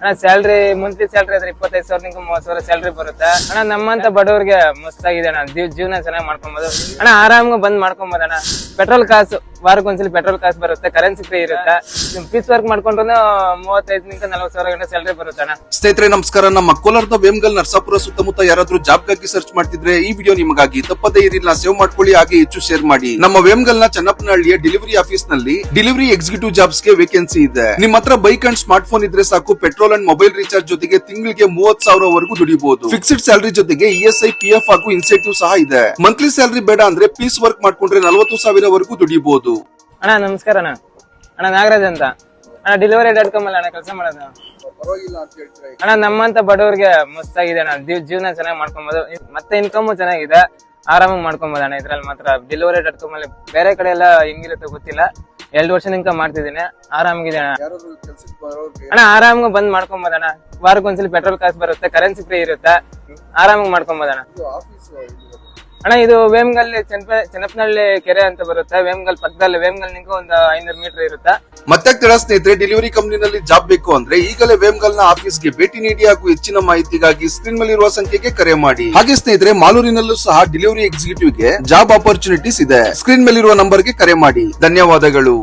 ಅಣ್ಣ salary monthly salary ಅದ್ರ 25,000 30,000 salary ಬರುತ್ತೆ ಅಣ್ಣ. ನಮ್ಮಂತ ಬಡವರಿಗೆ ಮಸ್ತಾಗಿದೆ ಅಣ್ಣ, ಜೀವನ ಚೆನ್ನಾಗಿ ಮಾಡ್ಕೊಬಹುದು ಅಣ್ಣ. ಆರಾಮಾಗಿ ಬಂದ್ ಮಾಡ್ಕೊಬಹುದು ಅಣ್ಣ. ಪೆಟ್ರೋಲ್ ಕಾಸು ವಾರಕ್ಕೊಂದ್ಸಲಿ ಪೆಟ್ರೋಲ್ ಕಾಸು ಬರುತ್ತೆ, ಕರೆನ್ಸಿ ಫ್ರೀ ಇರುತ್ತೆ. ಪೀಸ್ ವರ್ಕ್ ಮಾಡ್ಕೊಂಡ್ರು 35,000 40,000 ಗಂಟೆ ಸ್ಯಾಲ್ರಿ ಬರುತ್ತೆ ಅಣ್ಣ. ಸ್ನೇಹಿತರೆ ನಮಸ್ಕಾರ. ನಮ್ಮ ಕೋಲಾರದ ವೇಮಗಲ್ ನರಸಾಪುರ ಸುತ್ತಮುತ್ತ ಯಾರಾದ್ರೂ ಜಾಬ್ ಗಾಗಿ ಸರ್ಚ್ ಮಾಡ್ತಿದ್ರೆ ಈ ವಿಡಿಯೋ ನಿಮಗಾಗಿ. ತಪ್ಪದೇ ಇರಿಲ್ಲ, ಸೇವ್ ಮಾಡ್ಕೊಳ್ಳಿ, ಹಾಗೆ ಹೆಚ್ಚು ಶೇರ್ ಮಾಡಿ. ನಮ್ಮ ವೇಮಗಲ್ ನ ಚನ್ನಪ್ಪನಹಳ್ಳಿಯ ಡೆಲಿವರಿ ಆಫೀಸ್ ನಲ್ಲಿ ಡೆಲಿವರಿ ಎಕ್ಸಿಕ್ಯೂಟಿವ್ ಜಾಬ್ಸ್ ಗೆ ವೇಕೆನ್ಸಿ ಇದೆ. ನಿಮ್ಮ ಹತ್ರ ಬೈಕ್ ಅಂಡ್ ಸ್ಮಾರ್ಟ್ ಫೋನ್ ಇದ್ರೆ ಸಾಕು, ಪೆಟ್ರೋಲ್ ಅಂಡ್ ಮೊಬೈಲ್ ರೀಚಾರ್ಜ್ ಜೊತೆಗೆ ತಿಂಗಳಿಗೆ 30,000 ವರೆಗೂ ದುಡಿಬಹುದು. ಫಿಕ್ಸ್ಡ್ ಸ್ಯಾಲರಿ ಜೊತೆಗೆ ESI PF ಹಾಗೂ ಇನ್ಸೆಂಟಿವ್ ಸಹ ಇದೆ. ಮಂತ್ಲಿ ಸ್ಯಾಲರಿ ಬೇಡ ಅಂದ್ರೆ ಪೀಸ್ ವರ್ಕ್ ಮಾಡ್ಕೊಂಡ್ರೆ 40,000 ವರೆಗೂ ದುಡಿಬಹುದು. ಅಣ್ಣ ನಮಸ್ಕಾರ ಅಣ್ಣ. ಅಣ್ಣ ನಾಗರಾಜ್ ಅಂತ ಅಣ್ಣ, ಡೆಲಿವರಿ.com ಅಲ್ಲಿ ಅಣ್ಣ ಕೆಲಸ ಮಾಡೋದು ಅಣ್ಣ. ನಮ್ಮಂತ ಬಡವರಿಗೆ ಮಸ್ತಾಗಿದೆ ಅಣ್ಣ, ಜೀವನ ಚೆನ್ನಾಗಿ ಮಾಡ್ಕೊಬಹುದು, ಮತ್ತೆ ಇನ್ಕಮ್ ಚೆನ್ನಾಗಿದೆ, ಆರಾಮಾಗಿ ಮಾಡ್ಕೊಬಹುದು ಅಣ್ಣ. ಇದ್ರಲ್ಲಿ ಮಾತ್ರ ಡೆಲಿವರಿ.com ಅಲ್ಲಿ ಬೇರೆ ಕಡೆ ಎಲ್ಲ ಹೆಂಗಿರುತ್ತೆ ಗೊತ್ತಿಲ್ಲ. 2 ವರ್ಷ ನಿಂಕ ಮಾಡ್ತಿದ್ದೀನಿ, ಆರಾಮಾಗಿದೆ ಅಣ್ಣ. ಅಣ್ಣ ಆರಾಮಾಗಿ ಬಂದ್ ಮಾಡ್ಕೊಬಹುದು ಅಣ್ಣ. ವಾರಕ್ಕೊಂದ್ಸಲಿ ಪೆಟ್ರೋಲ್ ಕಾಸು ಬರುತ್ತೆ, ಕರೆನ್ಸಿ ಫ್ರೀ ಇರುತ್ತೆ, ಆರಾಮಾಗಿ ಮಾಡ್ಕೊಬಹುದು ಅಣ್ಣ. ಅಣ್ಣ ಇದು ವೇಮಗಲ್ ಚನ್ನಪ್ಪನಹಳ್ಳಿ ಕೆರೆ ಅಂತ ಬರುತ್ತೆ. ವೇಮಗಲ್ ಪಕ್ಕದಲ್ಲಿ, ವೇಮಗಲ್ ನಿಂಕ ಒಂದು 500 ಮೀಟರ್ ಇರುತ್ತೆ. ಮತ್ತೆ ಕೆಳ ಸ್ನೇಹಿತರೆ, ಡೆಲಿವರಿ ಕಂಪನಿನಲ್ಲಿ ಜಾಬ್ ಬೇಕು ಅಂದ್ರೆ ಈಗಲೇ ವೇಮಗಲ್ ನ ಆಫೀಸ್ಗೆ ಭೇಟಿ ನೀಡಿ ಹಾಗೂ ಹೆಚ್ಚಿನ ಮಾಹಿತಿಗಾಗಿ ಸ್ಕ್ರೀನ್ ಮೇಲೆ ಇರುವ ಸಂಖ್ಯೆಗೆ ಕರೆ ಮಾಡಿ. ಹಾಗೆ ಸ್ನೇಹಿತರೆ, ಮಾಲೂರಿನಲ್ಲೂ ಸಹ ಡೆಲಿವರಿ ಎಕ್ಸಿಕ್ಯೂಟಿವ್ ಗೆ ಜಾಬ್ ಆಪರ್ಚುನಿಟೀಸ್ ಇದೆ. ಸ್ಕ್ರೀನ್ ಮೇಲಿರುವ ನಂಬರ್ಗೆ ಕರೆ ಮಾಡಿ. ಧನ್ಯವಾದಗಳು.